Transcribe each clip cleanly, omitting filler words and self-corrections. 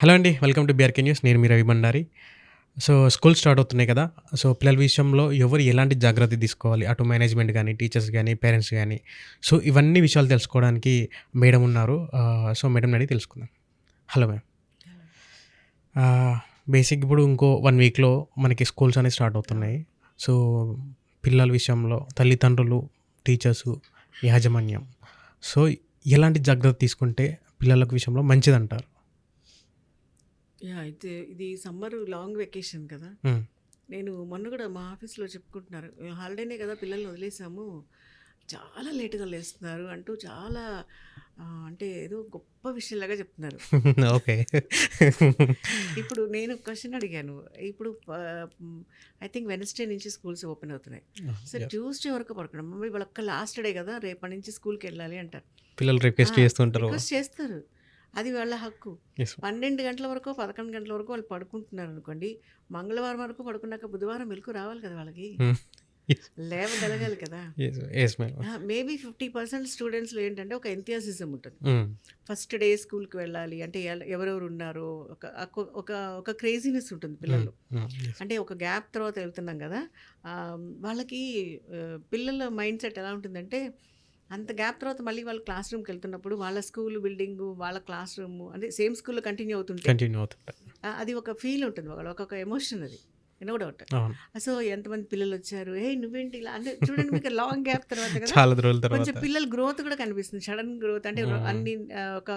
Hello అండి. Welcome to BRK news. నేను మీ Ravi Bandari. So, school start అవుతున్నాయి కదా! సో, పిల్లల విషయంలో ఎవరు ఎలాంటి జాగ్రత్త తీసుకోవాలి? అటు మేనేజ్‌మెంట్ గాని, టీచర్స్ గాని, పేరెంట్స్ గాని. సో, ఇవన్నీ విషయాలు తెలుసుకోవడానికి మేడం ఉన్నారు. సో, మేడంని అడిగి తెలుసుకుందాం. Hello ma'am. హలో. ఆహ్, బేసిక్ ఇప్పుడు ఇంకో 1 వీక్‌లో మనకి స్కూల్స్ అనేవి స్టార్ట్ అవును. అవుతున్నాయి. సో, పిల్లల విషయంలో తల్లిదండ్రులు, టీచర్సు, యాజమాన్యం. సో, ఎలాంటి జాగ్రత్త తీసుకుంటే పిల్లలకు విషయంలో మంచిదంటారు? అయితే ఇది సమ్మర్ లాంగ్ వెకేషన్ కదా! హ్మ్. నేను మొన్న గూడా మా ఆఫీస్‌లో చెప్పుకుంటున్నారు. హాలిడేనే కదా! పిల్లల్ని వదిలేసాము. చాలా లేట్‌గా లేస్తున్నారు అంటూ చాలా అంటే ఏదో గొప్ప విషయంలాగా చెప్తున్నారు. ఓకే. ఇప్పుడు నేను క్వెషన్ అడిగాను. ఇప్పుడు ఐ థింక్ వెడ్నెస్‌డే నుంచి స్కూల్స్ ఓపెన్ అవుతున్నాయి. So, yeah! ట్యూస్‌డే వరకు పడుకోవడం. మమ్మీ ఇవాళొక్క లాస్ట్ డే కదా! రేపటి నుంచి స్కూల్‌కెళ్ళాలి అంటారు. పిల్లలు ఆ! రిక్వెస్ట్ చేస్తుంటారు. రిక్వెస్ట్ చేస్తారు. అది వాళ్ళ హక్కు. యెస్. 12 గంటల వరకో, 11 గంటల వరకో వాళ్ళు పడుకుంటున్నారనుకోండి. మంగళవారం వరకు పడుకున్నాక బుధవారం మెలుకువ రావాలి కదా వాళ్ళకి. హ్మ్. యెస్. లేవగలగాలి కదా! యెస్. Yes ma'am. మేబీ 50% స్టూడెంట్స్‌లో ఏంటంటే ఒక ఎంథూసియాసిజం ఉంటుంది. హ్మ్. ఫస్ట్ డే స్కూల్‌కి వెళ్ళాలి అంటే ఎవరెవరు ఉన్నారో ఒక ఒక ఒక క్రేజీనెస్ ఉంటుంది హ్మ్. పిల్లల్లో. హ్మ్. యెస్. అంటే ఒక గ్యాప్ తర్వాత వెళ్తున్నాం కదా! వాళ్ళకి పిల్లల మైండ్ సెట్ ఎలా ఉంటుందంటే అంత గ్యాప్ తర్వాత మళ్ళీ వాళ్ళు క్లాస్ రూమ్‌కెళ్తున్నప్పుడు వాళ్ళ స్కూల్ బిల్డింగు, వాళ్ళ క్లాస్ రూము అంటే సేమ్ స్కూల్‌లో కంటిన్యూ అవుతుంటే కంటిన్యూ అవుతుంటాయి. అది ఒక ఫీల్ ఉంటుంది. ఒకొక్క ఎమోషన్ అది. No doubt. అవును. సో, ఎంతమంది పిల్లలొచ్చారు. "ఏయ్! నువ్వేంటి ఇలా" అంటే చూడండి మీకు లాంగ్ గ్యాప్ తర్వాత కదా! చాలా రోజుల కొంచెం తర్వాత. పిల్లల గ్రోత్ కూడా కనిపిస్తుంది. సడెన్ గ్రోత్ అంటే హ్మ్. అన్ని ఒక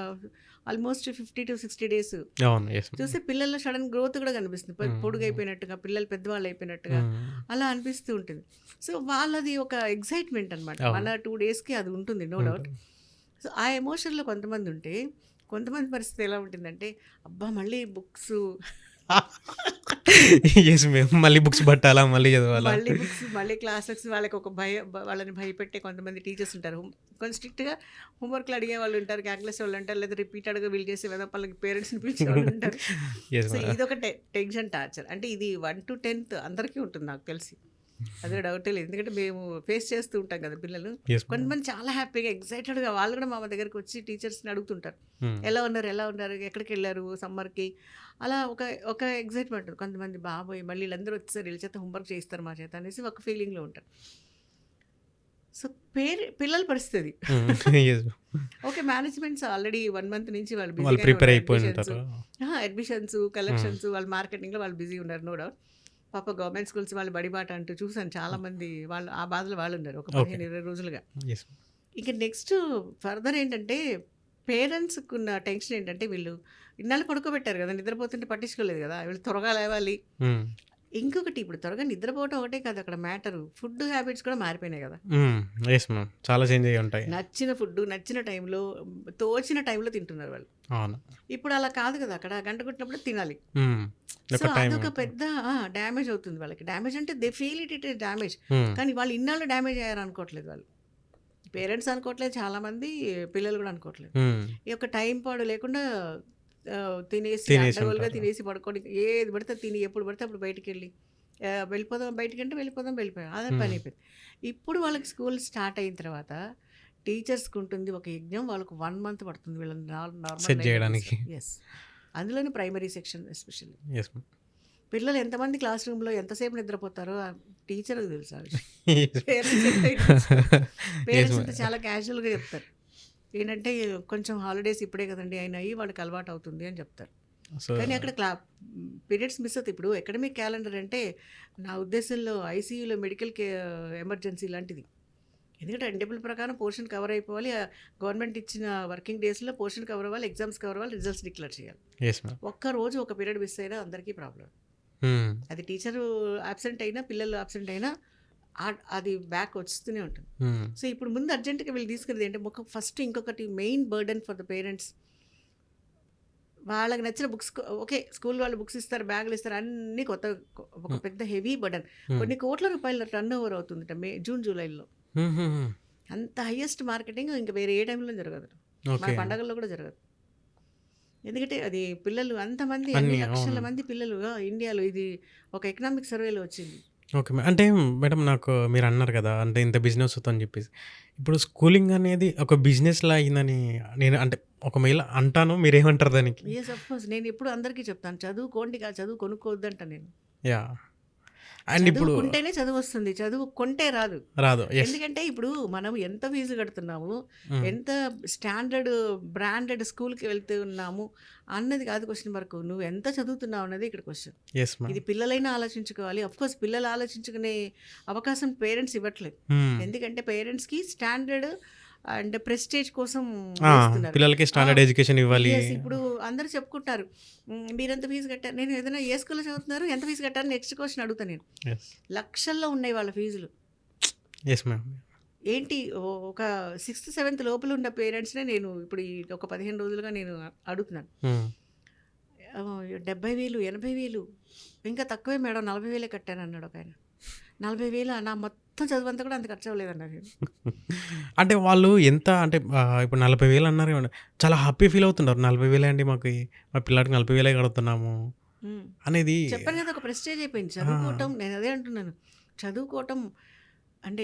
ఆల్మోస్ట్ 50-60 డేస్ అవును. యెస్. చూస్తే పిల్లల్లో సడెన్ గ్రోత్ కూడా కనిపిస్తుంది. హ్మ్. పొడుగైపోయినట్టుగా, పిల్లలు పెద్దవాళ్ళయిపోయినట్టుగా హ్మ్. అలా అనిపిస్తూ ఉంటుంది. సో, వాళ్ళది ఒక ఎక్సైట్‌మెంట్ అనమాట. అవును. 1 or 2 డేస్‌కి అది ఉంటుంది. No doubt. ఉంటుంది. సో, ఆ ఎమోషన్‌లో కొంతమందుంటే, కొంతమంది పరిస్థితి ఎలా ఉంటుందంటే, అబ్బా! మళ్ళీ బుక్సు యెస్ మ్యామ్. మళ్ళీ బుక్స్ పట్టాలా? మళ్ళీ చదవాలా? మళ్ళీ బుక్స్, మళ్ళీ క్లాసెస్ వాళ్ళకొక వాళ్ళని భయపెట్టే కొంతమంది టీచర్స్ ఉంటారు. కొంచెం స్ట్రిక్ట్‌గా హోంవర్క్‌లు అడిగేవాళ్ళుంటారు. క్యాల్కులస్ వాళ్ళంటారు. లేదా రిపీటెడ్‌గా వీళ్ళు చేసే వెధవ పేరెంట్స్‌ని పిలిచేవాళ్ళుంటారు. Yes so, ma'am. ఇదొక టెన్షన్ టార్చర్. అంటే ఇది 1-10th అందరికీ ఉంటుంది నాకు తెలిసి. అందులో డౌటే లేదు. ఎందుకంటే మేము ఫేస్ చేస్తూ ఉంటాం కదా పిల్లలు. Yes ma'am. కొంతమంది చాలా హ్యాపీగా, ఎక్సైటెడ్‌గా వాళ్ళు కూడా మా దగ్గరకొచ్చి టీచర్స్‌ని అడుగుతుంటారు. హ్మ్. ఎలా ఉన్నారు? ఎలా ఉన్నారు? ఎక్కడికెళ్లారు సమ్మర్‌కి? అలా ఒక ఒక ఎక్సైట్‌మెంట్. కొంతమంది బాబోయ్! మళ్ళీ ఈళ్ళందరూ వచ్చేసారు. ఈళ్ళ చేత హోంవర్క్ చేయిస్తారు మా చేత అనేసి ఒక ఫీలింగ్‌లో ఉంటారు. సో, పిల్లల పరిస్థితి. హ్మ్. Yes. Okay. Managements already 1 month నుంచి వాళ్ళు వాళ్ళు బిజీగానే ప్రిపేర్ ఉన్నారు. అయిపోయి ఉంటారు. అడ్మిషన్స్, హ్మ్. కలెక్షన్స్ వాళ్ళ మార్కెటింగ్‌లో వాళ్ళు బిజీ ఉన్నారు. No doubt. పాప గవర్నమెంట్ స్కూల్స్ వాళ్ళు బడిబాట అంటూ చూసాను చాలామంది వాళ్ళు ఆ బాధలో వాళ్ళున్నారు. ఒక ఓకే. 15, 20 రోజులుగా. యెస్. ఇక నెక్స్ట్ ఫర్దర్ ఏంటంటే పేరెంట్స్‌కున్న టెన్షన్ ఏంటంటే వీళ్ళు ఇన్నాళ్ళు పడుకోబెట్టారు కదా! నిద్రపోతుంటే పట్టించుకోలేదు కదా! వీళ్ళు త్వరగా లేవాలి. హ్మ్. ఇంకొకటి ఇప్పుడు త్వరగా నిద్రపోవటం ఒకటే కాదు అక్కడ మ్యాటరు. ఫుడ్ హ్యాబిట్స్ కూడా మారిపోయినాయి కదా! హ్మ్. Yes ma'am. చాలా చేంజ్ అయ్యి ఉంటాయి. నచ్చిన ఫుడ్డు, నచ్చిన టైంలో, తోచిన టైంలో తింటున్నారు వాళ్ళు. అవును. ఇప్పుడు అలా కాదు కదా! అక్కడ గంట కొట్టినప్పుడు తినాలి. హ్మ్. సో, ఒక టైమ్. అదొక పెద్ద డ్యామేజ్ అవుతుంది వాళ్ళకి. డ్యామేజ్ అంటే they feel it is damage. హ్మ్. కానీ వాళ్ళు ఇన్నాళ్ళు డ్యామేజ్ అయ్యారు అనుకోవట్లేదు వాళ్ళు. పేరెంట్స్ అనుకోవట్లేదు చాలామంది, పిల్లలు కూడా అనుకోవట్లేదు. హ్మ్. ఈ యొక్క టైం పాడు లేకుండా తినేసి తినేసి అడ్డగోలుగా ఉంటారు. తినేసి పడుకొని ఏది పడితే తిని ఎప్పుడు పడితే అప్పుడు బయటికెళ్ళి వెళ్ళిపోదాం బయటికంటే వెళ్ళిపోదాం. అదే హ్మ్. పనైపోయింది. ఇప్పుడు వాళ్ళకి స్కూల్ స్టార్ట్ అయిన తర్వాత టీచర్స్‌కి ఉంటుంది ఒక యజ్ఞం. వాళ్ళకి 1 మంత్ పడుతుంది వీళ్ళని నార్మల్ సెట్ లైన్‌లో జేయడానికి. తీసుకురా యెస్. అందులోను primary section especially. Yes ma'am. పిల్లలు ఎంతమంది క్లాస్ రూమ్‌లో ఎంతసేపు నిద్రపోతారో టీచర్‌కి తెలుసు ఆ విషయం. యెస్. పేరెంట్స్ చెప్తే తెలుసుకోదు. యెస్ పేరెంట్స్ అంతా మ్యామ్. చాలా క్యాజువల్‌గా చెప్తారు. ఏంటంటే కొంచెం హాలిడేస్ ఇప్పుడే కదండీ అయినాయి. వాళ్ళకి అలవాటు అవుతుంది అని చెప్తారు. సో కానీ అక్కడ పీరియడ్స్ మిస్ అవుతాయి. ఇప్పుడు అకాడమిక్ క్యాలెండర్ అంటే నా ఉద్దేశంలో ఐసీయూలో మెడికల్ ఎమర్జెన్సీ లాంటిది. ఎందుకంటే టైమ్ టేబుల్ ప్రకారం పోర్షన్ కవర్ అయిపోవాలి. గవర్నమెంట్ ఇచ్చిన వర్కింగ్ డేస్‌లో పోర్షన్ కవర్ అవ్వాలి. ఎగ్జామ్స్ కవర్ అవ్వాలి. రిజల్ట్స్ డిక్లేర్ చేయాలి. Yes ma'am. ఒక్కరోజు ఒక పీరియడ్ మిస్ అయినా అందరికీ ప్రాబ్లమ్. హ్మ్. అది టీచరు అబ్సెంట్ అయినా, పిల్లలు అబ్సెంట్ అయినా అది బ్యాక్ వస్తూనే ఉంటుంది. హ్మ్. సో, ఇప్పుడు ముందు అర్జెంట్‌గా వీళ్ళు తీసుకునేది ఏంటి ఫస్ట్ ఇంకొకటి main burden for the parents వాళ్ళకి నచ్చిన బుక్స్ ఓకే. స్కూల్ వాళ్ళు బుక్స్ ఇస్తారు, బ్యాగులు ఇస్తారు అన్నీ కొత్త ఒక హ్మ్. పెద్ద హెవీ బర్డెన్. హ్మ్. కొన్ని కోట్ల రూపాయల టర్న్ ఓవర్ అవుతుందట జూన్, జూలైలో. హుహుహు. అంత హైయెస్ట్ మార్కెటింగ్ ఇంక వేరే ఏ టైంలో జరగదు. మన ఓకే. పండగల్లో కూడా జరగదు. ఎందుకంటే అది పిల్లలు అంతమంది అన్ని అన్నీ లక్షల అవును. మంది పిల్లలు ఇండియాలో ఇది ఒక ఎకనామిక్ సర్వేలో వచ్చింది. ఓకే. అంటే మేడం నాకు మీరన్నారు కదా! అంటే ఇంత బిజినెస్ అని చెప్పేసి. ఇప్పుడు స్కూలింగ్ అనేది ఒక బిజినెస్‌లా అయిందని నేను అంటే ఒకవేళ అంటాను మీరేమంటారు దానికి? Yes, of course. నేనెప్పుడు అందరికీ చెప్తాను. చదువుకోండి చదువు కొనుక్కోవద్దంట నేను. యాహ్! అండ్ ఇప్పుడు చదువుకుంటేనే చదువొస్తుంది. చదువు కొంటే రాదు. రాదు. యెస్. ఎందుకంటే ఇప్పుడు మనం ఎంత ఫీజు కడుతున్నాము, హ్మ్. ఎంత స్టాండర్డ్ బ్రాండెడ్ స్కూల్‌కి వెళ్తున్నాము అన్నది కాదు క్వెషన్ మార్క్. నువ్వు ఎంత చదువుతున్నావు అన్నదే ఇక్కడ క్వెషన్. Yes ma'am. ఇది పిల్లలైనా ఆలోచించుకోవాలి. ఆఫ్‌కోర్స్ పిల్లలు ఆలోచించుకునే అవకాశం పేరెంట్స్ ఇవ్వట్లేదు. హ్మ్. ఎందుకంటే పేరెంట్స్‌కి స్టాండర్డ్ అండ్ ప్రెస్టేజ్ కోసం ఆ! వేస్తున్నారు. పిల్లలకి ఆ! స్టాండర్డ్ ఎడ్యుకేషన్ ఇవ్వాలి. యెస్. ఇప్పుడు అందరూ చెప్పుకుంటారు. మీరెంత ఫీజు కట్టారు? నేను ఏదైనా ఏ స్కూల్‌లో చదువుతున్నారు? ఎంత ఫీజు కట్టారు? నెక్స్ట్ క్వెషన్ అడుగుతా నేను. యెస్. లక్షల్లో ఉన్నాయి వాళ్ళ ఫీజులు. Yes ma'am. ఏంటి ఒక సిక్స్త్, సెవెంత్ లోపల ఉన్న పేరెంట్స్‌నే నేను ఇప్పుడు ఈ ఒక 15 రోజులుగా నేను అడుగుతున్నాను. హ్మ్. 70,000, 80,000 ఇంకా తక్కువే మేడం 40,000 కట్టానన్నాడు ఒకాయన. 40,000 నా మొత్తం చదువంతా కూడా అంత ఖర్చు అవ్వలేదన్నా నేను. అంటే వాళ్ళు ఎంత అంటే ఇప్పుడు 40,000 అన్నారు ఏమండి, చాలా హ్యాపీ ఫీల్ అవుతున్నారు. 40,000 అండి మాకు మా పిల్లాడికి 40,000 కడుతున్నాము హ్మ్. అనేది. చెప్పాను కదా! ఒక ప్రెస్టేజ్ అయిపోయింది. ఆ! చదువుకోవటం నేను అదే అంటున్నాను. చదువుకోవటం అంటే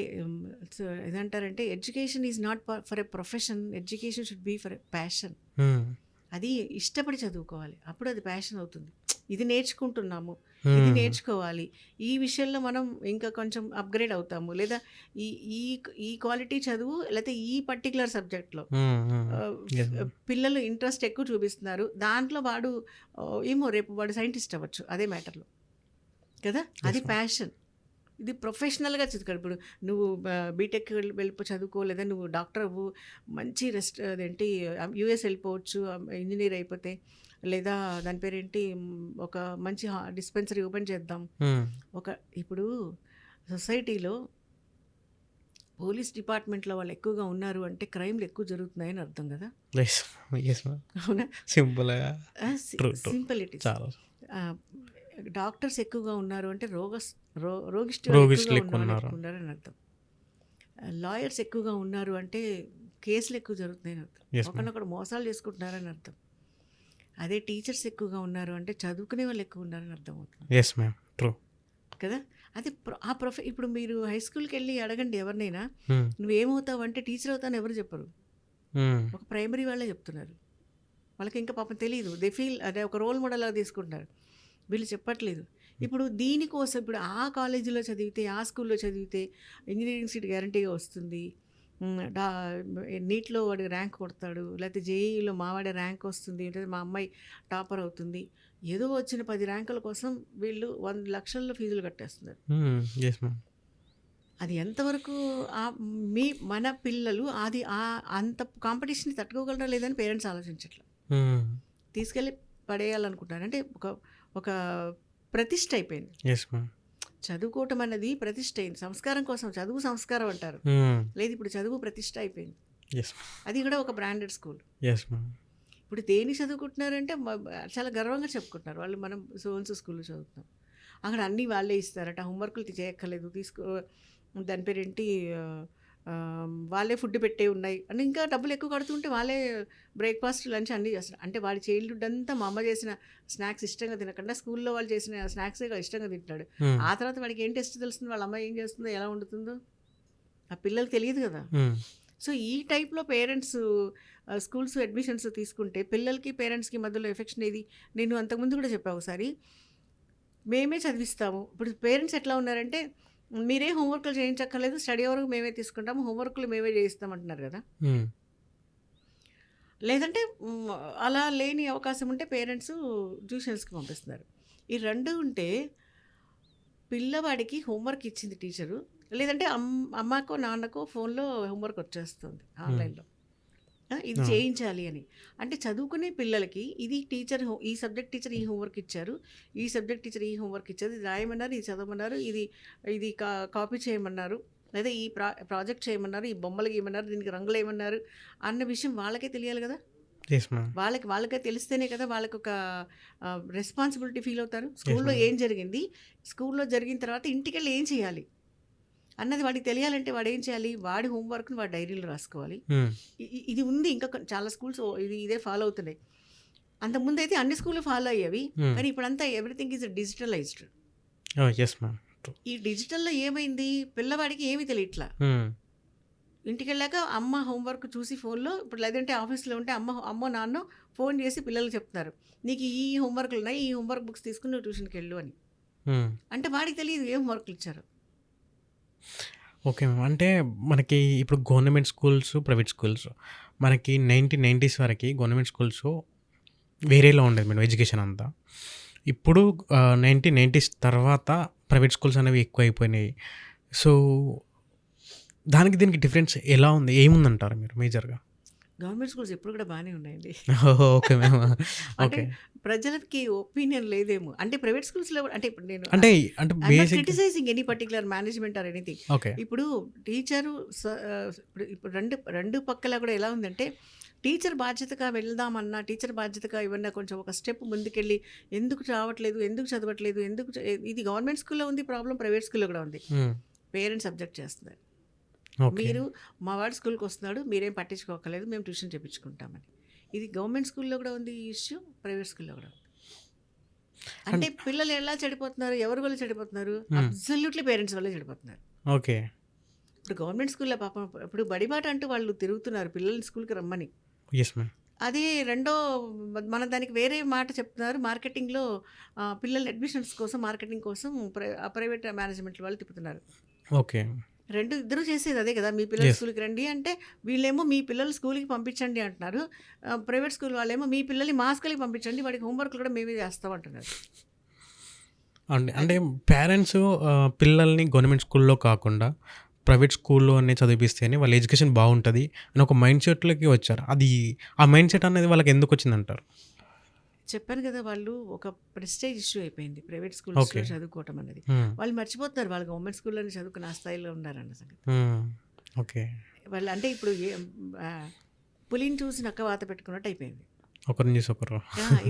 ఏదంటారంటే education is not for a profession. Education should be for a passion. Hmm. అది ఇష్టపడి చదువుకోవాలి. అప్పుడు అది ప్యాషన్ అవుతుంది. ఇది నేర్చుకుంటున్నాము. ఇది హ్మ్. నేర్చుకోవాలి. ఈ విషయంలో మనం ఇంకా కొంచెం అప్‌గ్రేడ్ అవుతాము. లేదా ఈ ఈ ఈ క్వాలిటీ చదువు లేతే ఈ పర్టిక్యులర్ సబ్జెక్ట్‌లో హ్మ్. హ్మ్. ఆహ్, యెస్ మ్యామ్. పిల్లలు ఇంట్రెస్ట్ ఎక్కువ చూపిస్తున్నారు. దాంట్లో వాడు ఏమో రేపు వాడు సైంటిస్ట్ అవ్వచ్చు అదే మ్యాటర్‌లో. కదా! అది యెస్ మ్యామ్. ప్యాషన్. ఇది ప్రొఫెషనల్‌గా చదువుకోవాలి. ఇప్పుడు నువ్వు బీటెక్ వెళ్ళిపో చదువుకో లేదా నువ్వు డాక్టర్ అవ్వు. మంచి అదేంటి యూఎస్ వెళ్ళిపోవచ్చు ఇంజినీర్ అయిపోతే. లేదా దాని పేరేంటి ఒక మంచి డిస్పెన్సరీ ఓపెన్ చేద్దాం. హ్మ్. ఇప్పుడు సొసైటీలో పోలీస్ డిపార్ట్మెంట్‌లో వాళ్ళు ఎక్కువగా ఉన్నారు అంటే క్రైమ్‌లు ఎక్కువ జరుగుతున్నాయని అర్థం కదా! యెస్. Yes ma'am. అవునా? సింపుల్‌గా true. True. Simple it is. చాలా. ఆహ్, డాక్టర్స్ ఎక్కువగా ఉన్నారు అంటే రోగిష్టి వాళ్ళు ఎక్కువగా రోగిష్టులు ఉన్నవాళ్ళు ఎక్కువున్నారు. ఎక్కువ ఉన్నారని అర్థం. లాయర్స్ ఎక్కువగా ఉన్నారు అంటే కేసులు ఎక్కువ జరుగుతున్నాయని అర్థం. Yes ma'am. ఒకరినొకడు మోసాలు చేసుకుంటున్నారని అర్థం. అదే టీచర్స్ ఎక్కువగా ఉన్నారు అంటే చదువుకునే వాళ్ళు ఎక్కువ ఉన్నారని అర్థమవుతుంది యెస్ మ్యామ్. ట్రూ. కదా! అది ఇప్పుడు మీరు హై స్కూల్‌కెళ్ళి అడగండి ఎవరినైనా, హ్మ్. నువ్వేమవుతావు అంటే టీచర్ అవుతావని ఎవరు చెప్పరు. హ్మ్. ఒక ప్రైమరీ వాళ్ళే చెప్తున్నారు. వాళ్ళకి ఇంకా పాపం తెలీదు. దే ఫీల్ అదే ఒక రోల్ మోడల్‌లాగా తీసుకుంటున్నారు. వీళ్ళు చెప్పట్లేదు. ఇప్పుడు దీనికోసం ఇప్పుడు ఆ కాలేజీలో చదివితే, ఆ స్కూల్‌లో చదివితే ఇంజినీరింగ్ సీట్ గ్యారంటీగా వస్తుంది. హ్మ్. నీట్‌లో వాడు ర్యాంక్ కొడతాడు. లేకపోతే జేఈఈలో మా వాడి ర్యాంక్ వస్తుంది. లేదా మా అమ్మాయి టాపర్ అవుతుంది. ఏదో వచ్చిన 10 ర్యాంకుల కోసం వీళ్ళు 100,00,000లో ఫీజులు కట్టేస్తున్నారు. హ్మ్. Yes ma'am. అది ఎంతవరకు మన పిల్లలు అది అంత కాంపిటీషన్‌ని తట్టుకోగలరా లేదని పేరెంట్స్ ఆలోచించట్లేదు. హ్మ్. తీసుకెళ్ళి పడేయాలనుకుంటున్నారు. అంటే ఒక ప్రతిష్ట అయిపోయింది. Yes ma'am. చదువుకోవటం అన్నది ప్రతిష్ట అయింది. సంస్కారం కోసం చదువు సంస్కారం అంటారు. హ్మ్. లేదు ఇప్పుడు చదువు ప్రతిష్ట అయిపోయింది. యెస్. అది కూడా ఒక బ్రాండెడ్ స్కూల్. Yes ma'am. ఇప్పుడు దేనికి చదువుకుంటున్నారంటే చాలా గర్వంగా చెప్పుకుంటున్నారు. వాళ్ళు మనం సో అండ్ సో స్కూల్‌లో చదువుతున్నాం. అక్కడ అన్నీ వాళ్ళే ఇస్తారట. హోంవర్క్‌లు చేయక్కర్లేదు. దాని పేరేంటి వాళ్ళే ఫుడ్ పెట్టేవి ఉన్నాయి. అని ఇంకా డబ్బులు ఎక్కువ కడుతుంటే వాళ్ళే బ్రేక్‌ఫాస్ట్, లంచ్ అన్నీ చేస్తారు. అంటే వాడి చైల్డ్‌హుడ్ అంతా మా అమ్మ చేసిన స్నాక్స్ ఇష్టంగా తినకుండా స్కూల్‌లో వాళ్ళు చేసిన స్నాక్సే ఇష్టంగా తింటున్నాడు. హ్మ్. ఆ తర్వాత వాడికి ఏం టేస్ట్ తెలుస్తుంది? వాళ్ళ అమ్మ ఏం చేస్తుందో, ఎలా వండుతుందో? ఆ పిల్లలకి తెలియదు కదా! హ్మ్. సో, ఈ టైప్‌లో పేరెంట్స్ స్కూల్స్ అడ్మిషన్స్ తీసుకుంటే పిల్లలకి, పేరెంట్స్‌కి మధ్యలో ఎఫెక్షన్ ఏది? నేను అంతకుముందు కూడా చెప్పా ఒకసారి. మేమే చదివిస్తాము. ఇప్పుడు పేరెంట్స్ ఎట్లా ఉన్నారంటే, మీరే హోంవర్క్‌లు చేయించక్కర్లేదు. స్టడీ వరకు మేమే తీసుకుంటాము. హోంవర్క్‌లు మేమే చేయిస్తాం అంటున్నారు కదా! హ్మ్. లేదంటే అలా లేని అవకాశం ఉంటే పేరెంట్సు ట్యూషన్స్‌కి పంపిస్తున్నారు. ఈ 2 ఉంటే పిల్లవాడికి హోంవర్క్ ఇచ్చింది టీచరు. లేదంటే అమ్మకో, నాన్నకో ఫోన్‌లో హోంవర్క్ వచ్చేస్తుంది హ్మ్. ఆన్‌లైన్‌లో. ఇది ఆ! చేయించాలి అని. అంటే చదువుకునే పిల్లలకి ఇది ఈ సబ్జెక్ట్ టీచర్ ఈ హోంవర్క్ ఇచ్చారు. ఈ సబ్జెక్ట్ టీచర్ ఈ హోంవర్క్ ఇచ్చారు. ఇది రాయమన్నారు, ఇది చదవమన్నారు, ఇది ఇది కాపీ చేయమన్నారు. లేదా ఈ ప్రాజెక్ట్ చేయమన్నారు, ఈ బొమ్మలు గీయమన్నారు, దీనికి రంగులేయమన్నారు అన్న విషయం వాళ్ళకే తెలియాలి కదా! Yes ma'am. వాళ్ళకే తెలిస్తేనే కదా వాళ్ళకొక రెస్పాన్సిబిలిటీ ఫీల్ అవుతారు. యెస్ స్కూల్‌లో మ్యామ్. ఏం జరిగింది? స్కూల్‌లో జరిగిన తర్వాత ఇంటికెళ్ళి ఏం చేయాలి? అన్నది వాడికి తెలియాలంటే వాడేం చేయాలి? వాడి హోంవర్క్‌ని వాడి డైరీలో రాసుకోవాలి. హ్మ్. ఇది ఉంది ఇంకా చాలా స్కూల్స్ ఇదే ఫాలో అవుతున్నాయి. అంతకుముందైతే అన్ని స్కూల్‌లు ఫాలో అయ్యేవి. హ్మ్. కానీ ఇప్పుడంతా everything is digitalised. Yes ma'am. True. ఈ డిజిటల్‌లో ఏమైంది? పిల్లవాడికి ఏమీ తెలియట్లా. హ్మ్. ఇంటికెళ్ళాక అమ్మ హోంవర్క్ చూసి ఫోన్‌లో ఇప్పుడు లేదంటే ఆఫీస్‌లో ఉంటే అమ్మో, నాన్నో ఫోన్ చేసి పిల్లలకి చెప్తున్నారు. "నీకు ఈ హోంవర్క్‌లున్నాయి. ఈ హోంవర్క్ బుక్స్ తీసుకొని నువ్వు ట్యూషన్‌కెళ్ళు" అని. హ్మ్. అంటే వాడికి తెలీదు ఏం హోంవర్క్‌లు ఇచ్చారో. Okay ma'am. అంటే మనకి ఇప్పుడు గవర్నమెంట్ స్కూల్స్, ప్రైవేట్ స్కూల్స్ మనకి 1990s వరకి గవర్నమెంట్ స్కూల్స్ వేరేలా ఉండేది మేడం ఎడ్యుకేషన్ అంతా. ఇప్పుడు 1990s తర్వాత ప్రైవేట్ స్కూల్స్ అనేవి ఎక్కువైపోయినాయి. సో, దానికి దీనికి డిఫరెన్స్ ఎలా ఉంది? ఏముందంటారు మీరు మేజర్‌గా? గవర్నమెంట్ స్కూల్స్ ఎప్పుడు కూడా బానే ఉన్నాయండి. ఓహో! Okay ma'am. అంటే ఓకే. ప్రజలకి ఒపీనియన్ లేదేమో. అంటే ప్రైవేట్ స్కూల్స్‌లో అంటే ఇప్పుడు నేను అంటే, అంటే ఐయామ్ నాట్ బేసిక్‌గా criticising any particular management or anything. Okay. ఇప్పుడు టీచరు ఇప్పుడు రెండు పక్కల కూడా ఎలా ఉందంటే, టీచర్ బాధ్యతగా వెళ్దామన్నా, టీచర్ బాధ్యతగా ఏమన్నా కొంచెం ఒక స్టెప్ ముందుకెళ్ళి ఎందుకు రావట్లేదు, ఎందుకు చదవట్లేదు, ఇది గవర్నమెంట్ స్కూల్‌లో ఉంది ప్రాబ్లమ్, ప్రైవేట్ స్కూల్‌లో కూడా ఉంది. హ్మ్. పేరెంట్స్ అబ్జెక్ట్ చేస్తున్నారు. ఓకే. మీరు మా వాడు స్కూల్‌కి వస్తున్నాడు, మీరేం పట్టించుకోక్కర్లేదు, మేము ట్యూషన్ చెప్పించుకుంటామని. ఇది గవర్నమెంట్ స్కూల్‌లో కూడా ఉంది ఈ ఇష్యూ, ప్రైవేట్ స్కూల్‌లో కూడా ఉంది. అన్ అంటే పిల్లలు ఎలా చెడిపోతున్నారు? ఎవరి వల్ల చెడిపోతున్నారు? హ్మ్. అబ్సల్యూట్‌లీ పేరెంట్స్ వల్లే చెడిపోతున్నారు. ఓకే. ఇప్పుడు గవర్నమెంట్ స్కూల్‌లో పాపం ఇప్పుడు బడిబాట అంటూ వాళ్ళు తిరుగుతున్నారు పిల్లల్ని స్కూల్‌కి రమ్మని. Yes ma'am. అదే రెండో మనం దానికి వేరే మాట చెప్తున్నారు. మార్కెటింగ్‌లో పిల్లల అడ్మిషన్స్ కోసం, మార్కెటింగ్ కోసం ప్రైవేట్ మేనేజ్మెంట్ వాళ్ళు తిప్పుతున్నారు. ఓకే. ఇద్దరు చేసేది అదే కదా! మీ పిల్లలు యెస్. స్కూల్‌కి రండి అంటే, వీళ్ళేమో మీ పిల్లలు స్కూల్‌కి పంపించండి అంటున్నారు. ప్రైవేట్ స్కూల్ వాళ్ళేమో మీ పిల్లల్ని మా స్కూల్‌కి పంపించండి. వాడికి హోంవర్క్‌లు కూడా మేమే చేస్తాం అంటున్నారు. అంటే అది పేరెంట్స్ పిల్లల్ని గవర్నమెంట్ స్కూల్‌లో కాకుండా ప్రైవేట్ స్కూల్‌లోనే చదివిస్తేనే వాళ్ళ ఎడ్యుకేషన్ బావుంటది అని ఒక మైండ్ సెట్‌లోకి వచ్చారు. ఆ మైండ్ సెట్ అనేది వాళ్ళకి ఎందుకొచ్చిందంటారు? చెప్పాను కదా! వాళ్ళు ఒక ప్రెస్టేజ్ ఇష్యూ అయిపోయింది. ప్రైవేట్ స్కూల్స్‌లో ఓకే. చదువుకోవటం అనేది. హ్మ్. వాళ్ళు మర్చిపోతున్నారు వాళ్ళు గవర్నమెంట్ స్కూల్‌లోనే చదువుకుని ఆ స్థాయిలో ఉన్నారన్న సంగతి. హ్మ్. ఓకే. వాళ్ళు అంటే ఇప్పుడు పులిని చూసి నక్క వాత పెట్టుకున్నట్టు అయిపోయింది. ఒకరిని చూసి ఒకరు.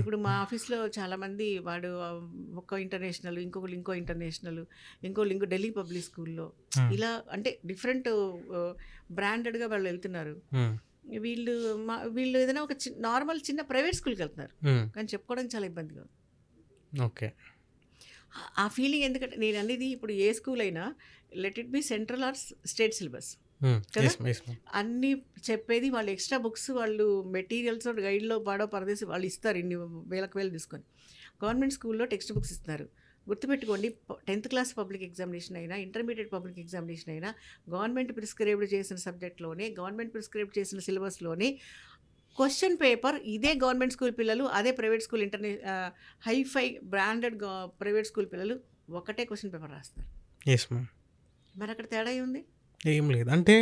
ఇప్పుడు మా ఆఫీస్‌లో చాలామంది వాడు ఒక ఇంటర్నేషనల్, ఇంకొకళ్ళు ఇంకో ఇంటర్నేషనల్, ఇంకోళ్ళు ఇంకో ఢిల్లీ పబ్లిక్ స్కూల్‌లో హ్మ్. ఇలా అంటే డిఫరెంట్ బ్రాండెడ్‌గా వాళ్ళు వెళ్తున్నారు. హ్మ్. వీళ్ళు వీళ్ళు ఏదైనా ఒక నార్మల్ చిన్న ప్రైవేట్ స్కూల్‌కెళ్తున్నారు. హ్మ్. కానీ చెప్పుకోవడానికి చాలా ఇబ్బందిగా ఉంది. ఓకే. ఆ ఫీలింగ్ ఎందుకంటే నేననేది ఇప్పుడు ఏ స్కూల్ అయినా let it B central or state syllabus హ్మ్. కదా! యెస్. Yes ma'am. అన్నీ చెప్పేది వాళ్ళు ఎక్స్‌ట్రా బుక్స్ వాళ్ళు మెటీరియల్స్ గైడ్‌లో పాడో పరదేసి వాళ్ళు ఇస్తారు ఇన్ని వేలకు వేలు తీసుకొని. గవర్నమెంట్ స్కూల్‌లో టెక్స్ట్ బుక్స్ ఇస్తున్నారు. గుర్తుపెట్టుకోండి 10థ్ క్లాస్ పబ్లిక్ ఎగ్జామినేషన్ అయినా, ఇంటర్మీడియేట్ పబ్లిక్ ఎగ్జామినేషన్ అయినా గవర్నమెంట్ ప్రిస్క్రైబ్డ్ చేసిన సబ్జెక్ట్‌లోనే, గవర్నమెంట్ ప్రిస్క్రైబ్ చేసిన సిలబస్‌లోనే క్వెషన్ పేపర్ ఇదే గవర్నమెంట్ స్కూల్ పిల్లలు, అదే private school hi-fi branded private school పిల్లలు ఒకటే క్వెషన్ పేపర్ రాస్తారు. Yes ma'am. మరక్కడ తేడా ఏముంది? ఏం లేదు. అంటే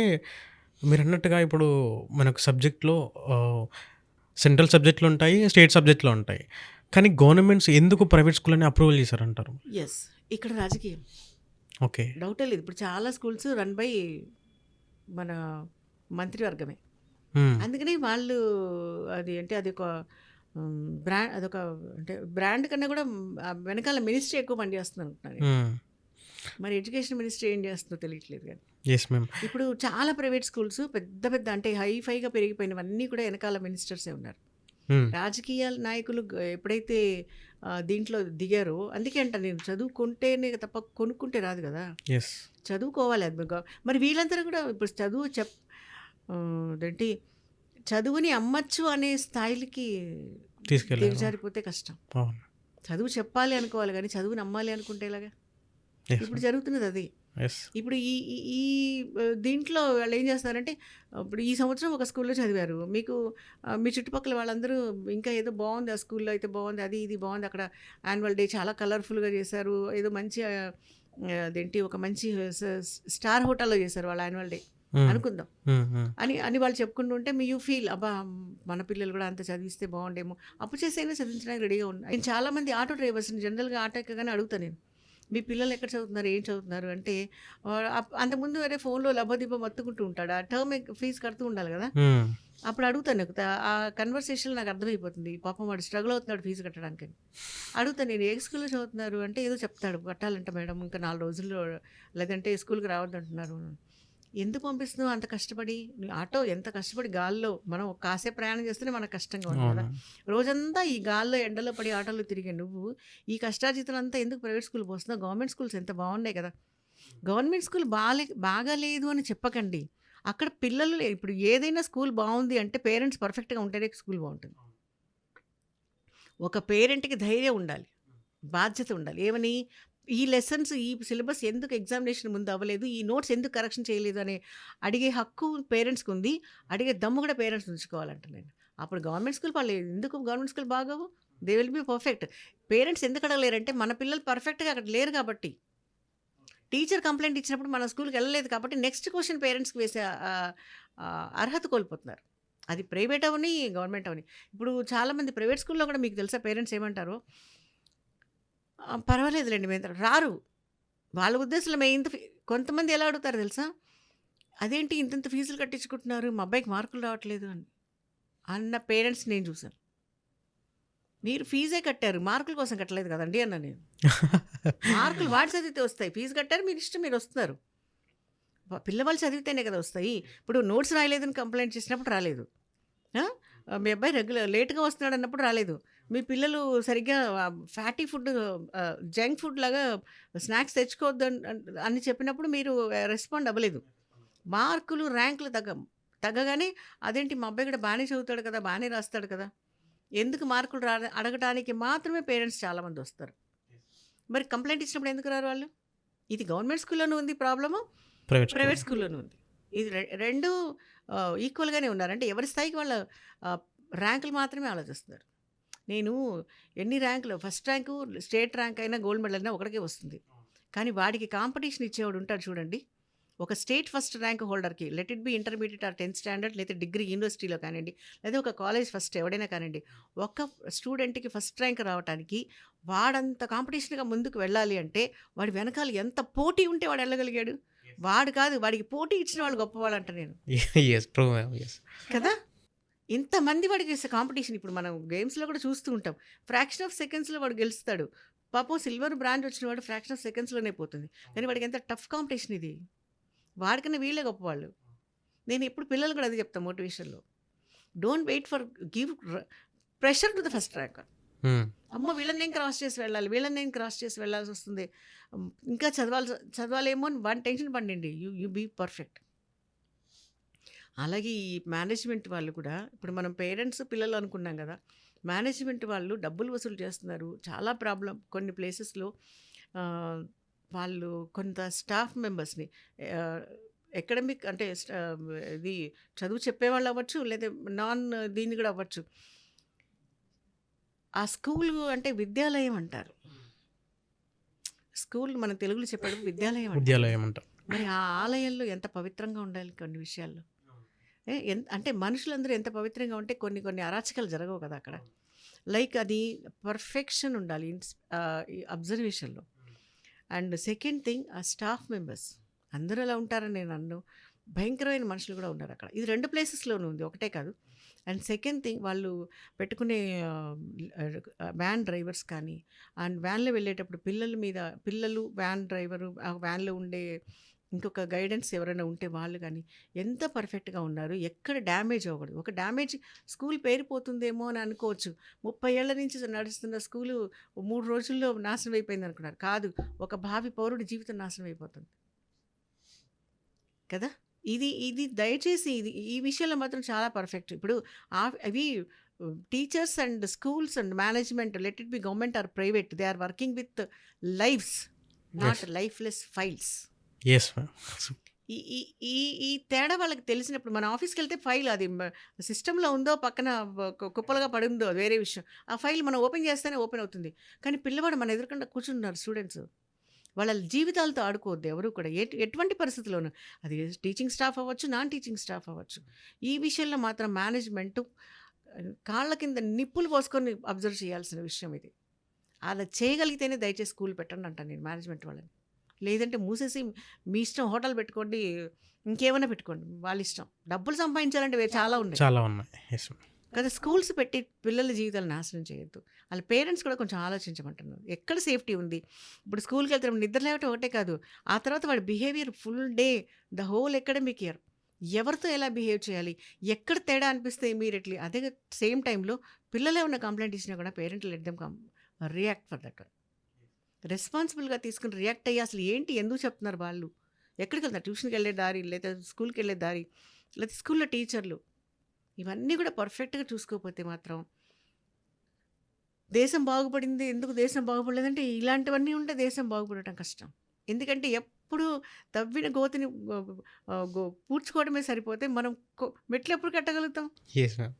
మీరన్నట్టుగా ఇప్పుడు మనకు సబ్జెక్ట్‌లో సెంట్రల్ సబ్జెక్ట్‌లుంటాయి. స్టేట్ సబ్జెక్ట్‌లుంటాయి. కానీ గవర్నమెంట్స్ ఎందుకు ప్రైవేట్ స్కూల్‌లని అప్రూవల్ చేశారంటారు? యెస్. ఇక్కడ రాజకీయం. ఓకే. డౌటే లేదు. ఇప్పుడు చాలా స్కూల్స్ రన్ బై మన మంత్రివర్గమే. హ్మ్. అందుకని వాళ్ళు అది అంటే అదొక అదొక అంటే బ్రాండ్ కన్నా కూడా వెనకాల మినిస్ట్రీ ఎక్కువ పనిచేస్తుందనుకుంటున్నాను నేను. హ్మ్. మరి ఎడ్యుకేషన్ మినిస్ట్రీ ఏం చేస్తుందో తెలియట్లేదు గానీ. Yes ma'am. ఇప్పుడు చాలా ప్రైవేట్ స్కూల్స్ పెద్ద పెద్ద అంటే హైఫైగా పెరిగిపోయినవన్నీ కూడా వెనకాల మినిస్టర్సే ఉన్నారు. హ్మ్. రాజకీయ నాయకులు ఎప్పుడైతే దీంట్లో దిగారో అందుకే అంట నేను చదువుకుంటేనే తప్ప కొనుక్కుంటే రాదు కదా! యెస్. చదువుకోవాలి అది మరి వీళ్ళందరూ కూడా ఇప్పుడు అదేంటి చదువుని అమ్మచ్చు అనే స్థాయిలకి తీసుకెళ్లారు. దిగజారిపోతే కష్టం. అవును. చదువు చెప్పాలి అనుకోవాలి గానీ చదువుని అమ్మాలి అనుకుంటే ఎలాగా? యెస్ ఇప్పుడు మ్యామ్. జరుగుతున్నది అది. యెస్. ఇప్పుడు ఈ ఈ ఈ దీంట్లో వాళ్ళేం చేస్తున్నారంటే, ఇప్పుడు ఈ సంవత్సరం ఒక స్కూల్‌లో చదివారు. మీకు మీ చుట్టుపక్కల వాళ్ళందరూ ఇంకా ఏదో బావుంది ఆ స్కూల్‌లో అయితే బావుంది. అది ఇది బావుంది. అక్కడ యాన్యువల్ డే చాలా కలర్‌ఫుల్‌గా చేశారు. ఏదో మంచి అదేంటి ఒక మంచి స స్టార్ హోటల్‌లో చేశారు వాళ్ళ యాన్యువల్ డే హ్మ్. అనుకుందాం. హ్మ్. హ్మ్. అని వాళ్ళు చెప్పుకుంటుంటే యూ ఫీల్ అబ్బా! మన పిల్లలు కూడా అంత చదివిస్తే బావుండేమో. అప్పు చేసైనా చదివించడానికి రెడీగా ఉన్నా. నేను చాలామంది ఆటో డ్రైవర్స్‌ని జనరల్‌గా ఆటో ఎక్కగానే అడుగుతా నేను. మీ పిల్లలు ఎక్కడ చదువుతున్నారు? ఏం చదువుతున్నారు? అంటే అంతకుముందు వేరే ఫోన్‌లో లబోదిబో మొత్తుకుంటూ ఉంటాడు. ఆ టర్మ్ ఫీజ్ కడుతూ ఉండాలి గదా! హ్మ్. అప్పుడు అడుగుతాను. ఆ కన్వర్సేషన్‌లో నాకు అర్థమైపోతుంది. పాపం వాడు స్ట్రగుల్ అవుతున్నాడు ఫీజు కట్టడానికని. అడుగుతాను నేను ఏ స్కూల్‌లో చదువుతున్నారు? అంటే ఏదో చెప్తాడు. కట్టాలంట మేడం ఇంకా 4 రోజుల్లో లేదంటే స్కూల్‌కి రావద్దంటున్నారు. ఎందుకు పంపిస్తున్నావు అంత కష్టపడి? ఆటో ఎంత కష్టపడి గాల్లో మనం కాసేపు ప్రయాణం చేస్తేనే మనకు కష్టంగా ఉంది అవును. గదా! రోజంతా ఈ గాల్లో, ఎండలో పడి ఆటోలో తిరిగే నువ్వు, ఈ కష్టార్జితంతా ఎందుకు ప్రైవేట్ స్కూల్ పోస్తున్నావు? గవర్నమెంట్ స్కూల్స్ ఎంత బాగున్నాయి కదా! గవర్నమెంట్ స్కూల్ బాగా లేదు అని చెప్పకండి. అక్కడ పిల్లలు ఇప్పుడు ఏదైనా స్కూల్ బాగుంది అంటే పేరెంట్స్ పర్ఫెక్ట్‌గా ఉంటేనే స్కూల్ బావుంటుంది. ఒక పేరెంట్‌కి ధైర్యం ఉండాలి. బాధ్యత ఉండాలి. ఏమని? ఈ లెసన్స్, ఈ సిలబస్ ఎందుకు ఎగ్జామినేషన్ ముందు అవ్వలేదు? ఈ నోట్స్ ఎందుకు కరెక్షన్ చేయలేదు అని అడిగే హక్కు పేరెంట్స్‌కుంది. అడిగే దమ్ము కూడా పేరెంట్స్ ఉంచుకోవాలంట నేను. అప్పుడు గవర్నమెంట్ స్కూల్ వాళ్ళు ఎందుకు గవర్నమెంట్ స్కూల్ బాగోవు? They will be perfect. Parents ఎందుకు అడగలేరంటే మన పిల్లలు పర్ఫెక్ట్‌గా అక్కడ లేరు కాబట్టి. టీచర్ కంప్లెయింట్ ఇచ్చినప్పుడు మన స్కూల్‌కి వెళ్ళలేదు కాబట్టి నెక్స్ట్ క్వెషన్ పేరెంట్స్‌కి వేసే అర్హత కోల్పోతున్నారు. అది ప్రైవేట్ అవ్వని, గవర్నమెంట్ అవ్వని. ఇప్పుడు చాలామంది ప్రైవేట్ స్కూల్‌లో కూడా మీకు తెలుసా పేరెంట్స్ ఏమంటారో? పర్వాలేదులెండి మేము రారు. వాళ్ళ ఉద్దేశంలో మేము ఇంత కొంతమంది ఎలా అడుగుతారో తెలుసా? అదేంటి ఇంతింత ఫీజులు కట్టించుకుంటున్నారు, మా అబ్బాయికి మార్కులు రావట్లేదు అని. అన్న పేరెంట్స్ నేను చూసాను. మీరు ఫీజే కట్టారు. మార్కుల కోసం కట్టలేదు కదండీ అన్నా నేను. మార్కులు వాడు చదివితే వస్తాయి. ఫీజు కట్టారు మీరు ఇష్టం మీరు వస్తున్నారు. పిల్లవాళ్ళు చదివితేనే కదా వస్తాయి. ఇప్పుడు నోట్స్ రాయలేదని కంప్లైంట్ చేసినప్పుడు రాలేదు. ఆ? మీ అబ్బాయి లేట్‌గా వస్తున్నాడు అన్నప్పుడు రాలేదు. మీ పిల్లలు సరిగ్గా ఫ్యాటీ ఫుడ్ జంక్ ఫుడ్ లాగా స్నాక్స్ తెచ్చుకోవద్దు అని చెప్పినప్పుడు మీరు రెస్పాండ్ అవ్వలేదు. మార్కులు, ర్యాంకులు తగ్గగానే అదేంటి మా అబ్బాయి కూడా బాగానే చదువుతాడు కదా! బాగానే రాస్తాడు కదా! ఎందుకు మార్కులు అడగటానికి మాత్రమే పేరెంట్స్ చాలామంది వస్తారు. మరి కంప్లెయింట్ ఇచ్చినప్పుడు ఎందుకు రారు వాళ్ళు? ఇది గవర్నమెంట్ స్కూల్‌లోనూ ఉంది ప్రాబ్లము. Private school. ప్రైవేట్ స్కూల్‌లోనూ ఉంది. ఇది రెండు ఈక్వల్‌గానే ఉన్నారు. అంటే ఎవరి స్థాయికి వాళ్ళ ఆహ్, ర్యాంకులు మాత్రమే ఆలోచిస్తున్నారు. నేను ఎన్ని ర్యాంకులు ఫస్ట్ ర్యాంకు, స్టేట్ ర్యాంక్ అయినా, గోల్డ్ మెడల్ అయినా ఒకడికే వస్తుంది. కానీ వాడికి కాంపిటీషన్ ఇచ్చేవాడు ఉంటాడు చూడండి. ఒక స్టేట్ ఫస్ట్ ర్యాంక్ హోల్డర్‌కి let it be intermediate or 10థ్ స్టాండర్డ్ లేదా డిగ్రీ యూనివర్సిటీలో కానియండి, లేదా ఒక కాలేజ్ ఫస్ట్ ఎవడైనా కానియండి. ఒక స్టూడెంట్‌కి ఫస్ట్ ర్యాంక్ రావటానికి వాడంత కాంపిటీషన్‌గా ముందుకు వెళ్ళాలి అంటే వాడి వెనకాల ఎంత పోటీ ఉంటే వాడు వెళ్ళగలిగాడు. వాడు కాదు వాడికి పోటీ ఇచ్చిన వాళ్ళు గొప్పవాళ్ళంట నేను. యెస్. True ma'am. యెస్. కదా! ఇంతమంది వాడికి కాంపిటీషన్ ఇప్పుడు మనం గేమ్స్‌లో కూడా చూస్తూ ఉంటాం. ఫ్రాక్షన్ ఆఫ్ సెకండ్స్‌లో వాడు గెలుస్తాడు. పాపం సిల్వర్, బ్రాంజ్ వచ్చిన వాడు ఫ్రాక్షన్ ఆఫ్ సెకండ్స్‌లోనే పోతుంది. కానీ వాడికి ఎంత టఫ్ కాంపిటీషన్ ఇది. వాడికన్నా వీళ్ళే గొప్పవాళ్ళు. నేను ఎప్పుడు పిల్లలు కూడా అదే చెప్తా మోటివేషన్‌లో. Don't wait for give pressure to the first rank. Hmm. అమ్మో! వీళ్ళని నేను క్రాస్ చేసి వెళ్ళాలి. వీళ్ళని నేను క్రాస్ చేసి వెళ్ళాల్సొస్తుంది. ఇంకా చదవాలేమో అని వాడిని టెన్షన్ పడనండి. You be perfect. అలాగే ఈ మేనేజ్మెంట్ వాళ్ళు కూడా ఇప్పుడు మనం పేరెంట్స్, పిల్లలు అనుకున్నాం కదా! మేనేజ్మెంట్ వాళ్ళు డబ్బులు వసూలు చేస్తున్నారు. చాలా ప్రాబ్లమ్ కొన్ని ప్లేసెస్‌లో ఆహ్, వాళ్ళు కొంత స్టాఫ్ మెంబర్స్‌ని ఆహ్, అకాడమిక్ అంటే ఇది చదువు చెప్పేవాళ్ళు అవ్వచ్చు, లేదా నాన్ దీన్ని కూడా అవ్వచ్చు. ఆ స్కూలు అంటే విద్యాలయం అంటారు. స్కూల్ మన తెలుగులో చెప్పేటప్పుడు విద్యాలయం అంటారు. విద్యాలయం అంట. మరి ఆ ఆలయంలో ఎంత పవిత్రంగా ఉండాలి కొన్ని విషయాల్లో. అంటే మనుషులందరూ ఎంత పవిత్రంగా ఉంటే కొన్ని కొన్ని అరాచకాలు జరగవు కదా అక్కడ. లైక్ అది పర్ఫెక్షన్ ఉండాలి ఈ అబ్జర్వేషన్‌లో. అండ్ సెకండ్ థింగ్ ఆ స్టాఫ్ మెంబర్స్ అందరూ అలా ఉంటారని నేను అనను. భయంకరమైన మనుషులు కూడా ఉన్నారు అక్కడ. ఇది 2 ప్లేసెస్‌లోనూ ఉంది. ఒకటే కాదు. అండ్ సెకండ్ థింగ్ వాళ్ళు పెట్టుకునే వ్యాన్ డ్రైవర్స్ కానీ, అండ్ వ్యాన్‌లో వెళ్ళేటప్పుడు పిల్లలు, వ్యాన్ డ్రైవరు, ఆ వ్యాన్‌లో ఉండే ఇంకొక గైడెన్స్ ఎవరైనా ఉంటే వాళ్ళు కానీ ఎంత పర్ఫెక్ట్‌గా ఉన్నారు. ఎక్కడ డ్యామేజ్ అవ్వకూడదు. ఒక డ్యామేజ్ స్కూల్ పేరిపోతుందేమో అని అనుకోవచ్చు. 30 ఏళ్ల నుంచి నడుస్తున్న స్కూలు 3 రోజుల్లో నాశనం అయిపోయింది అనుకున్నారు. కాదు. ఒక భావి పౌరుడి జీవితం నాశనం అయిపోతుంది. కదా! ఇది దయచేసి ఈ విషయంలో మాత్రం చాలా పర్ఫెక్ట్. ఇప్పుడు అవి teachers and schools and management let it be government or private they are working with lives not yes. Lifeless files. Yes ma'am. ఈ ఈ ఈ ఈ తేడా వాళ్ళకి తెలిసినప్పుడు మన ఆఫీస్‌కెళ్తే ఫైల్ అది సిస్టమ్‌లో ఉందో పక్కన కుప్పలుగా పడుందో అది వేరే విషయం. ఆ ఫైల్ మనం ఓపెన్ చేస్తేనే ఓపెన్ అవుతుంది. కానీ పిల్లవాడు మన ఎదురుగుండా కూర్చున్నారు స్టూడెంట్స్. వాళ్ళ జీవితాలతో ఆడుకోవద్దు ఎవరు కూడా. ఎటువంటి పరిస్థితిలోనూ. అది టీచింగ్ స్టాఫ్ అవ్వచ్చు, నాన్ టీచింగ్ స్టాఫ్ అవ్వచ్చు. ఈ విషయంలో మాత్రం మేనేజ్మెంటు కాళ్ళ కింద నిప్పులు పోసుకొని అబ్జర్వ్ చేయాల్సిన విషయం ఇది. అలా చేయగలిగితేనే దయచేసి స్కూల్ పెట్టండి అంటాను నేను మేనేజ్మెంట్ వాళ్ళని. లేదంటే మూసేసి మీ ఇష్టం హోటల్ పెట్టుకోండి, ఇంకేమైనా పెట్టుకోండి వాళ్ళ ఇష్టం. డబ్బులు సంపాదించాలంటే చాలా ఉన్నాయి. చాలా ఉన్నాయి. Yes ma'am. కదా స్కూల్స్ పెట్టి పిల్లల జీవితాలు నాశనం చేయొద్దు. వాళ్ళ పేరెంట్స్ కూడా కొంచెం ఆలోచించమంటున్నారు. ఎక్కడ సేఫ్టీ ఉంది? ఇప్పుడు స్కూల్‌కి వెళ్తున్నప్పుడు నిద్ర లేవటం ఒకటే కాదు. ఆ తర్వాత వాడి behaviour full day, the whole academic year ఎవరితో ఎలా బిహేవ్ చేయాలి? ఎక్కడ తేడా అనిపిస్తే ఇమ్మీడియేట్‌లీ అదే సేమ్ టైంలో పిల్లలు ఏమన్నా కంప్లెయింట్ ఇచ్చినా కూడా parent let them react for that one. రెస్పాన్సిబుల్‌గా తీసుకొని రియాక్ట్ అయ్యి అసలు ఏంటి? ఎందుకు చెప్తున్నారు వాళ్ళు? ఎక్కడికి వెళ్తారు, ట్యూషన్కి వెళ్ళే దారి, లేదా స్కూల్కి వెళ్ళే దారి, లేదా స్కూల్లో టీచర్లు, ఇవన్నీ కూడా పర్ఫెక్ట్గా చూసుకోకపోతే మాత్రం దేశం బాగుపడింది. ఎందుకు దేశం బాగుపడలేదంటే ఇలాంటివన్నీ ఉంటే దేశం బాగుపడటం కష్టం. ఎందుకంటే ఎప్పుడు తవ్విన గోతిని పూడ్చుకోవడమే సరిపోతే మనం మెట్లు ఎప్పుడు కట్టగలుగుతాం ఎస్ మ్యామ్.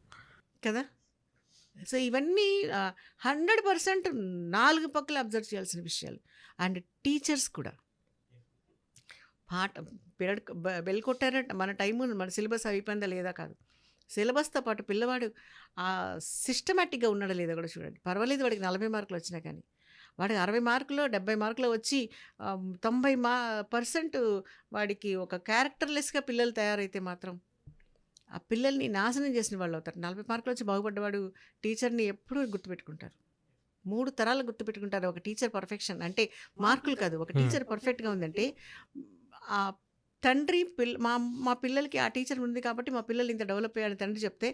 కదా. సో ఇవన్నీ 100% 4 పక్కల అబ్జర్వ్ చేయాల్సిన విషయాలు. అండ్ టీచర్స్ కూడా పాట పీరియడ్ బెల్ కొట్టారంటే మన టైము మన సిలబస్ అయిపోయిందా లేదా కాదు, సిలబస్తో పాటు పిల్లవాడు సిస్టమేటిక్గా ఉన్నాడా లేదా కూడా చూడండి. పర్వాలేదు వాడికి 40 మార్కులు వచ్చినా కానీ వాడికి 60 మార్కులు 70 మార్కులు వచ్చి 90% వాడికి ఒక క్యారెక్టర్లెస్గా పిల్లలు తయారైతే మాత్రం ఆ పిల్లల్ని నాశనం చేసిన వాళ్ళు అవుతారు. 40 మార్కులు వచ్చి బాగుపడ్డవాడు టీచర్ని ఎప్పుడూ గుర్తుపెట్టుకుంటారు. 3 తరాలు గుర్తుపెట్టుకుంటారు ఒక టీచర్ పర్ఫెక్షన్ అంటే. మార్కులు కాదు, ఒక టీచర్ పర్ఫెక్ట్గా ఉందంటే ఆ తండ్రి మా పిల్లలకి ఆ టీచర్ ఉంది కాబట్టి మా పిల్లలు ఇంత డెవలప్ అయ్యారని తండ్రి చెప్తే,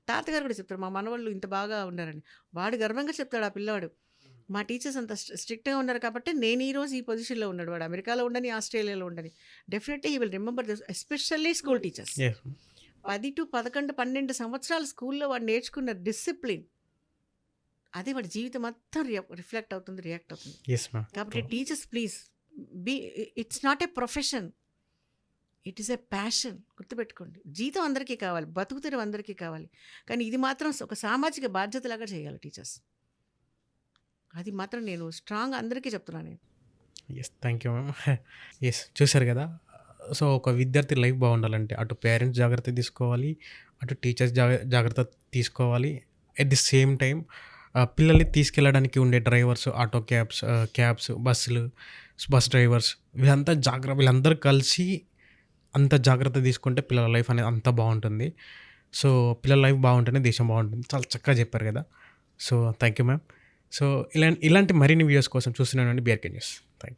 తాతగారు కూడా చెప్తారు మా మనవాళ్ళు ఇంత బాగా ఉన్నారని. వాడు గర్వంగా చెప్తాడు ఆ పిల్లవాడు, మా టీచర్స్ అంత స్ట్రిక్ట్గా ఉన్నారు కాబట్టి నేను ఈరోజు ఈ పొజిషన్లో ఉన్నాడు. వాడు అమెరికాలో ఉండని, ఆస్ట్రేలియాలో ఉండని, definitely he will remember this, especially school teachers. Yes 10 to 11, 12 సంవత్సరాలు స్కూల్లో వాడు నేర్చుకున్న డిసిప్లిన్, అది వాడి జీవితం మొత్తం రిఫ్లెక్ట్ అవుతుంది, రియాక్ట్ అవుతుంది. Yes ma'am. కాబట్టి teachers please be, it's not a profession, it is a passion. గుర్తుపెట్టుకోండి, జీతం అందరికీ కావాలి, బతుకుతెరువు అందరికీ కావాలి, కానీ ఇది మాత్రం ఒక సామాజిక బాధ్యతలాగా చేయాలి టీచర్స్. అది మాత్రం నేను స్ట్రాంగ్ అందరికీ చెప్తున్నాను నేను. Yes thank you ma'am. Yes చూశారు కదా. సో ఒక విద్యార్థి లైఫ్ బాగుండాలంటే అటు పేరెంట్స్ జాగ్రత్త తీసుకోవాలి, అటు టీచర్స్ జాగ్రత్త తీసుకోవాలి. ఎట్ ది సేమ్ టైం పిల్లల్ని తీసుకెళ్ళడానికి ఉండే drivers, auto cabs, bus drivers, వీళ్ళందరూ కలిసి అంత జాగ్రత్త తీసుకుంటే పిల్లల లైఫ్ అనేది అంత బాగుంటుంది. సో పిల్లల లైఫ్ బాగుంటేనే దేశం బాగుంటుంది. చాలా చక్కగా చెప్పారు కదా. So thank you ma'am. So ఇలాంటి మరిన్ని వీడియోస్ కోసం చూస్తున్నానండి బీఆర్కే న్యూస్. Thank you.